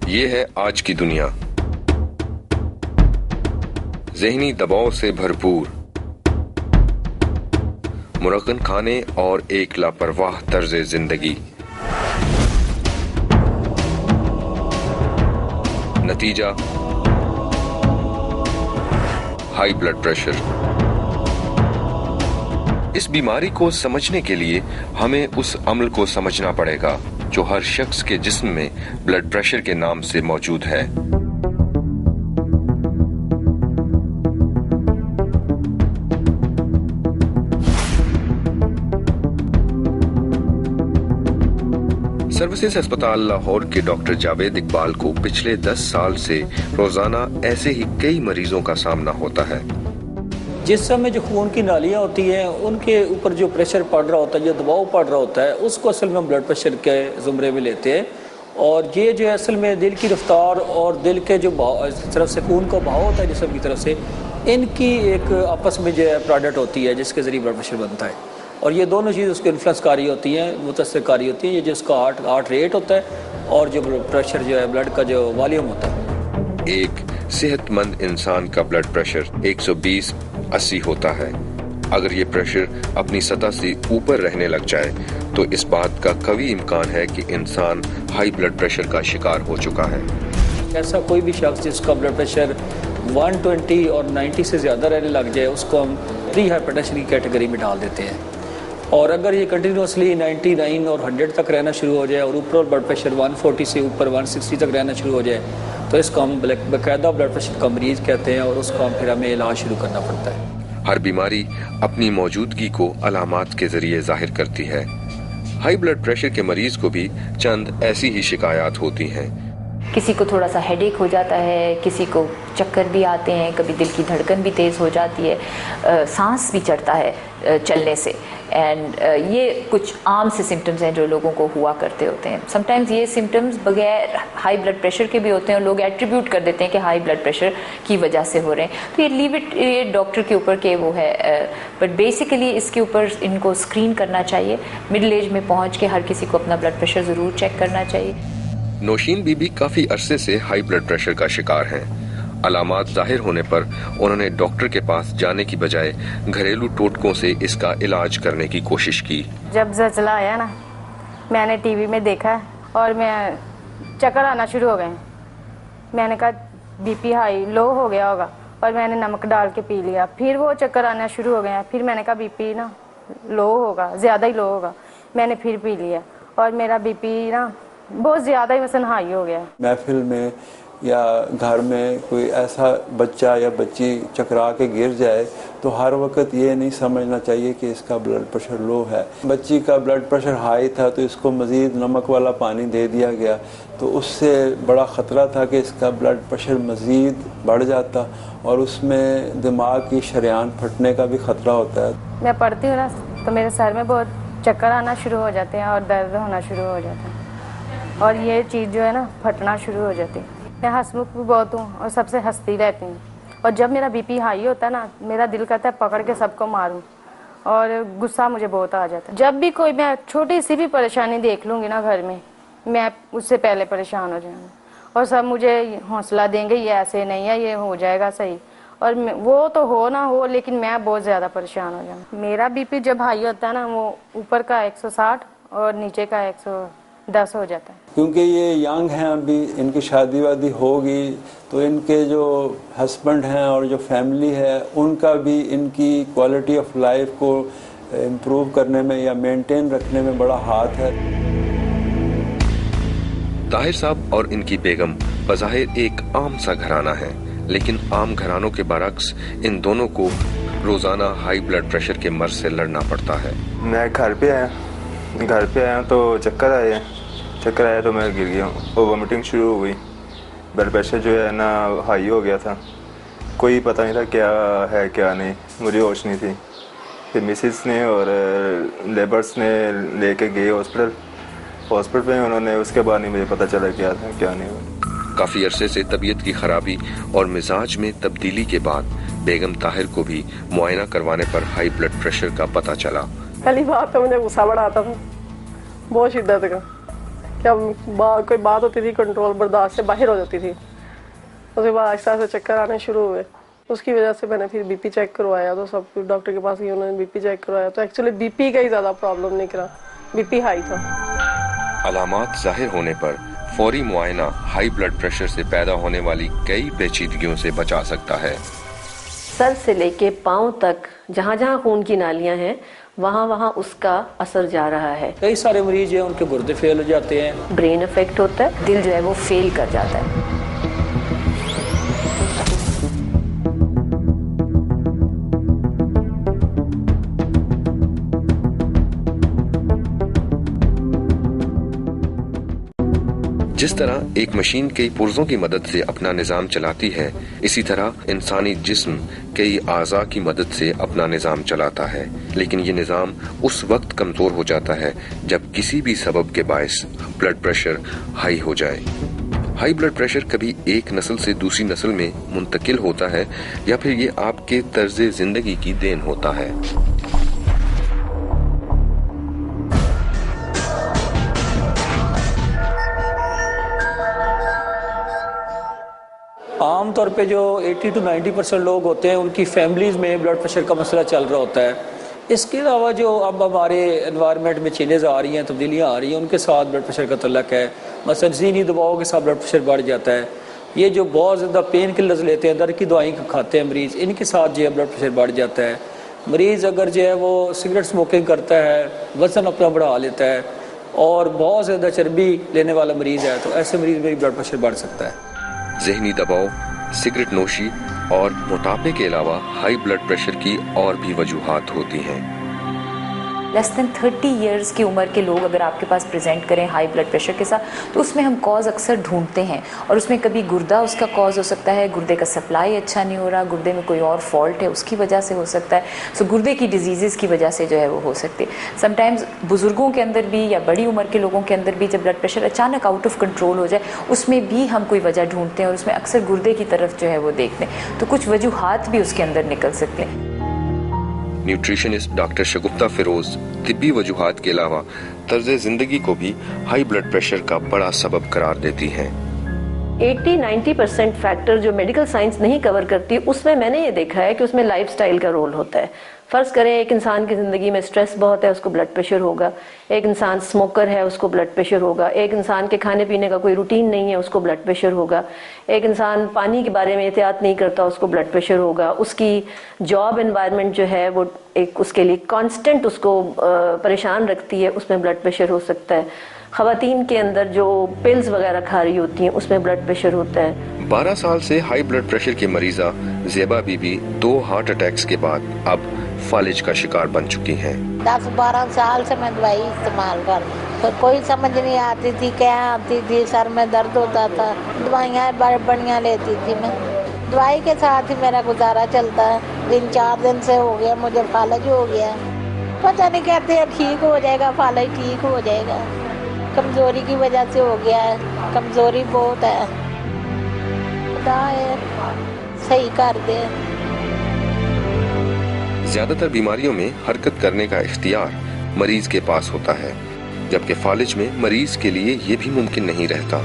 ये है आज की दुनिया, ज़हनी दबाव से भरपूर, मुरक्कन खाने और एक लापरवाह तर्ज़े जिंदगी। नतीजा हाई ब्लड प्रेशर। इस बीमारी को समझने के लिए हमें उस अम्ल को समझना पड़ेगा जो हर शख्स के जिस्म में ब्लड प्रेशर के नाम से मौजूद है। सर्विसेज अस्पताल लाहौर के डॉक्टर जावेद इकबाल को पिछले 10 साल से रोजाना ऐसे ही कई मरीजों का सामना होता है। जिस्म में जो खून की नालियाँ होती हैं उनके ऊपर जो प्रेशर पड़ रहा होता है, जो दबाव पड़ रहा होता है, उसको असल में हम ब्लड प्रेशर के ज़ुमरे में लेते हैं। और ये जो है असल में दिल की रफ्तार और दिल के जो तरफ से खून का बहाव होता है जिस्म की तरफ से, इनकी एक आपस में जो है प्रोडक्ट होती है जिसके ज़रिए ब्लड प्रेशर बनता है। और ये दोनों चीज़ उसके इन्फ्लुएंसकारी होती हैं, मुतासिरकारी होती हैं। ये जिसका हार्ट रेट होता है और जो प्रेशर जो है ब्लड का जो वॉल्यूम होता है। एक सेहतमंद इंसान का ब्लड प्रेशर 120/80 होता है। अगर ये प्रेशर अपनी सतह से ऊपर रहने लग जाए तो इस बात का कवी इम्कान है कि इंसान हाई ब्लड प्रेशर का शिकार हो चुका है। ऐसा कोई भी शख्स जिसका ब्लड प्रेशर 120 और 90 से ज़्यादा रहने लग जाए उसको हम प्री हाइपरटेंशन की कैटेगरी में डाल देते हैं। और अगर ये कंटिन्यूसली 99 और 100 तक रहना शुरू हो जाए और ऊपर ब्लड प्रेशर 140 से ऊपर 160 तक रहना शुरू हो जाए तो इसको हम बाकायदा ब्लड प्रेशर का मरीज कहते हैं और उसको हम फिर हमें इलाज शुरू करना पड़ता है। हर बीमारी अपनी मौजूदगी को अलामात के जरिए जाहिर करती है। हाई ब्लड प्रेशर के मरीज को भी चंद ऐसी ही शिकायत होती हैं। किसी को थोड़ा सा हेडेक हो जाता है, किसी को चक्कर भी आते हैं, कभी दिल की धड़कन भी तेज़ हो जाती है, सांस भी चढ़ता है चलने से। एंड ये कुछ आम से सिम्टम्स हैं जो लोगों को हुआ करते होते हैं। समटाइम्स ये सिम्टम्स बगैर हाई ब्लड प्रेशर के भी होते हैं और लोग एट्रीब्यूट कर देते हैं कि हाई ब्लड प्रेशर की वजह से हो रहे हैं। तो ये लीव इट ये डॉक्टर के ऊपर के वो है, बट बेसिकली इसके ऊपर इनको स्क्रीन करना चाहिए। मिडिल एज में पहुँच के हर किसी को अपना ब्लड प्रेशर ज़रूर चेक करना चाहिए। नौशीन बीबी काफी अरसे से हाई ब्लड प्रेशर का शिकार हैं। अलामात जाहिर होने पर उन्होंने डॉक्टर के पास जाने की बजाय घरेलू टोटकों से इसका इलाज करने की कोशिश की। जब ज़लज़ला आया ना, मैंने टीवी में देखा और मैं चक्कर आना शुरू हो गए। मैंने कहा बीपी हाई लो हो गया होगा और मैंने नमक डाल के पी लिया। फिर वो चक्कर आना शुरू हो गया। फिर मैंने कहा बीपी ना लो होगा, ज़्यादा ही लो होगा। मैंने फिर पी लिया और मेरा बीपी ना बहुत ज़्यादा ही मसन हाई हो गया। महफिल में या घर में कोई ऐसा बच्चा या बच्ची चकरा के गिर जाए तो हर वक्त ये नहीं समझना चाहिए कि इसका ब्लड प्रेशर लो है। बच्ची का ब्लड प्रेशर हाई था तो इसको मज़ीद नमक वाला पानी दे दिया गया तो उससे बड़ा ख़तरा था कि इसका ब्लड प्रेशर मज़ीद बढ़ जाता और उसमें दिमाग की शरेयान फटने का भी ख़तरा होता है। मैं पढ़ती हूँ ना तो मेरे सर में बहुत चक्कर आना शुरू हो जाते हैं और दर्द होना शुरू हो जाता है और ये चीज़ जो है ना फटना शुरू हो जाती है। मैं हंसमुख भी बहुत हूँ और सबसे हंसती रहती हूँ और जब मेरा बीपी हाई होता है ना मेरा दिल करता है पकड़ के सबको मारूं और गुस्सा मुझे बहुत आ जाता है। जब भी कोई मैं छोटी सी भी परेशानी देख लूँगी ना घर में, मैं उससे पहले परेशान हो जाऊँगी और सब मुझे हौसला देंगे ये ऐसे नहीं है, ये हो जाएगा सही। और वो तो हो ना हो लेकिन मैं बहुत ज़्यादा परेशान हो जाऊँ। मेरा बीपी जब हाई होता है ना वो ऊपर का 160 और नीचे का 110 हो जाता है। क्योंकि ये यंग हैं, अभी इनकी शादी वादी होगी तो इनके जो हस्बैंड हैं और जो फैमिली है उनका भी इनकी क्वालिटी ऑफ लाइफ को इम्प्रूव करने में या मेंटेन रखने में बड़ा हाथ है। ताहिर साहब और इनकी बेगम बज़ाहिर एक आम सा घराना है, लेकिन आम घरानों के बरक्स इन दोनों को रोजाना हाई ब्लड प्रेशर के मर्ज से लड़ना पड़ता है। मैं घर पे आया तो चक्कर आया तो मैं गिर गया और वोमिटिंग शुरू हो गई। ब्लड प्रेशर जो है ना हाई हो गया था, कोई पता नहीं था क्या है क्या नहीं, मुझे होश नहीं थी। फिर मिसेस ने और लेबर्स ने लेके गए हॉस्पिटल में, उन्होंने उसके बाद नहीं मुझे पता चला क्या था क्या नहीं। काफी अरसे से तबीयत की खराबी और मिजाज में तब्दीली के बाद बेगम ताहिर को भी मुआयना करवाने पर हाई ब्लड प्रेशर का पता चला। पहली बात तो मुझे गुस्सा बड़ा आता था, बहुत शिद्दत का। क्या कोई बात होती थी कंट्रोल बर्दाश्त से बाहर हो जाती थी। उसके बाद आहिस्ता आहिस्ता चक्कर आने शुरू हुए। उसकी वजह से मैंने फिर बीपी चेक करवाया, तो सब डॉक्टर के पास गई, उन्होंने बीपी चेक करवाया तो एक्चुअली बीपी का ही ज़्यादा प्रॉब्लम निकला, बीपी हाई था। अलामात जाहिर होने पर फौरी मुआयना हाई ब्लड प्रेशर से पैदा होने वाली कई पेचीदगियों से बचा सकता है। सर से लेके पाँव तक जहाँ जहाँ खून की नालियाँ हैं वहाँ वहाँ उसका असर जा रहा है। कई सारे मरीज हैं उनके गुर्दे फेल हो जाते हैं, ब्रेन इफेक्ट होता है, दिल जो है वो फेल कर जाता है। जिस तरह एक मशीन कई पुर्जों की मदद से अपना निजाम चलाती है, इसी तरह इंसानी जिस्म कई आज़ा की मदद से अपना निजाम चलाता है। लेकिन ये निजाम उस वक्त कमजोर हो जाता है जब किसी भी सबब के बायस ब्लड प्रेशर हाई हो जाए। हाई ब्लड प्रेशर कभी एक नस्ल से दूसरी नस्ल में मुंतकिल होता है या फिर ये आपके तर्ज जिंदगी की देन होता है। आम तौर पे जो 80 to 90% लोग होते हैं उनकी फैमिलीज में ब्लड प्रेशर का मसला चल रहा होता है। इसके अलावा जो अब हमारे एनवायरनमेंट में चेंजेस आ रही हैं, तब्दीलियाँ आ रही हैं, उनके साथ ब्लड प्रेशर का तल्लक है। मसलन ज़हनी दबाव के साथ ब्लड प्रेशर बढ़ जाता है। ये जो बहुत ज़्यादा पेन किलर्स लेते हैं, दर्द की दवाई खाते हैं मरीज़, इनके साथ जो है ब्लड प्रेशर बढ़ जाता है। मरीज़ अगर जो है वो सिगरेट स्मोकिंग करता है, वज़न अपना बढ़ा लेता है और बहुत ज़्यादा चर्बी लेने वाला मरीज़ है, तो ऐसे मरीज़ में ब्लड प्रेशर बढ़ सकता है। ज़हनी दबाव, सिगरेट नोशी और मोटापे के अलावा हाई ब्लड प्रेशर की और भी वजूहात होती हैं। लेस देन 30 इयर्स की उम्र के लोग अगर आपके पास प्रेजेंट करें हाई ब्लड प्रेशर के साथ, तो उसमें हम कॉज अक्सर ढूंढते हैं और उसमें कभी गुर्दा उसका कॉज हो सकता है, गुर्दे का सप्लाई अच्छा नहीं हो रहा, गुर्दे में कोई और फॉल्ट है उसकी वजह से हो सकता है। सो गुर्दे की डिजीज़ की वजह से जो है वो हो सकती है। समटाइम्स बुजुर्गों के अंदर भी या बड़ी उम्र के लोगों के अंदर भी जब ब्लड प्रेशर अचानक आउट ऑफ कंट्रोल हो जाए, उसमें भी हम कोई वजह ढूंढते हैं और उसमें अक्सर गुर्दे की तरफ जो है वो देखते हैं, तो कुछ वजूहात भी उसके अंदर निकल सकते हैं। न्यूट्रिशनिस्ट डॉक्टर शगुफ्ता फिरोज तिब्बी वजूहात के अलावा तर्ज जिंदगी को भी हाई ब्लड प्रेशर का बड़ा सबब करार देती हैं। 80-90% फैक्टर जो मेडिकल साइंस नहीं कवर करती, उसमें मैंने ये देखा है कि उसमें लाइफस्टाइल का रोल होता है। फ़र्ज़ करें एक इंसान की ज़िंदगी में स्ट्रेस बहुत है, उसको ब्लड प्रेशर होगा। एक इंसान स्मोकर है, उसको ब्लड प्रेशर होगा। एक इंसान के खाने पीने का कोई रूटीन नहीं है, उसको ब्लड प्रेशर होगा। एक इंसान पानी के बारे में एहतियात नहीं करता, उसको ब्लड प्रेशर होगा। उसकी जॉब एनवायरनमेंट जो है वो एक उसके लिए कांस्टेंट उसको परेशान रखती है, उसमें ब्लड प्रेशर हो सकता है। ख़वातीन के अंदर जो पिल्स वगैरह खा रही होती हैं, उसमें ब्लड प्रेशर होता है। 12 साल से हाई ब्लड प्रेशर की मरीजा ज़ेबा बीबी 2 हार्ट अटैक्स के बाद अब फालिज का शिकार बन चुकी हैं। 10-12 साल से मैं दवाई इस्तेमाल कर, तो कोई समझ नहीं आती थी, क्या आती थी, सर में दर्द होता था, दवाइयाँ बढ़िया लेती थी मैं, दवाई के साथ ही मेरा गुजारा चलता है। 3-4 दिन से हो गया मुझे फालिज हो गया, पता नहीं कहते हैं ठीक हो जाएगा, फालिज ठीक हो जाएगा। कमज़ोरी की वजह से हो गया है, कमज़ोरी बहुत है, खुदा सही कर दे। ज्यादातर बीमारियों में हरकत करने का इख्तियार मरीज के पास होता है, जबकि फालिज में मरीज के लिए ये भी मुमकिन नहीं रहता।